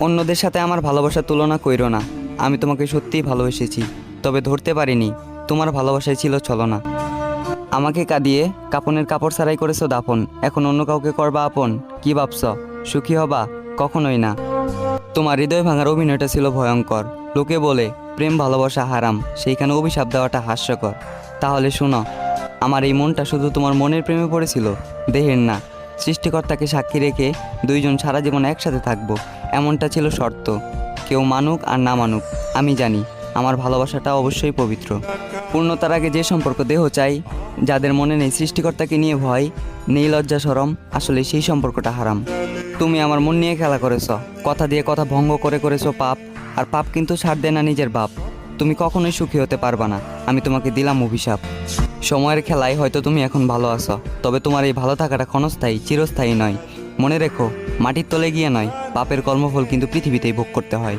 অন্যদের সাথে আমার ভালোবাসার তুলনা কইরো না। আমি তোমাকে সত্যিই ভালোবেসেছি, তবে ধরতে পারিনি তোমার ভালোবাসায় ছিল ছলনা। আমাকে কাঁদিয়ে কাপনের কাপড় ছাড়াই করেছো দাফন, এখন অন্য কাউকে করবা আপন। কি ভাবছ সুখী হবা? কখনোই না। তোমার হৃদয় ভাঙার অভিনয়টা ছিল ভয়ঙ্কর। লোকে বলে প্রেম ভালোবাসা হারাম, সেইখানে অভিশাপ দেওয়াটা হাস্যকর। তাহলে শোনো, আমার এই মনটা শুধু তোমার মনের প্রেমে পড়েছিল, দেহের না। সৃষ্টিকর্তাকে সাক্ষী রেখে দুইজন সারা জীবন একসাথে থাকবো, এমনটা ছিল শর্ত। কেউ মানুক আর না মানুক, আমি জানি আমার ভালোবাসাটা অবশ্যই পবিত্র। পূর্ণতার আগে যে সম্পর্ক দেহ চাই, যাদের মনে নেই সৃষ্টিকর্তাকে নিয়ে ভয়, নেই লজ্জা শরম, আসলে সেই সম্পর্কটা হারাম। তুমি আমার মন নিয়ে খেলা করেছ, কথা দিয়ে কথা ভঙ্গ করেছো পাপ। আর পাপ কিন্তু ছাড় দেয় না নিজের বাপ। তুমি কখনোই সুখী হতে পারবা না, আমি তোমাকে দিলাম অভিশাপ। সময়ের খেলায় হয়তো তুমি এখন ভালো আছো, তবে তোমার এই ভালো থাকাটা ক্ষণস্থায়ী, চিরস্থায়ী নয়। মনে রেখো, মাটির তলে গিয়ে নয়, পাপের কর্মফল কিন্তু পৃথিবীতেই ভোগ করতে হয়।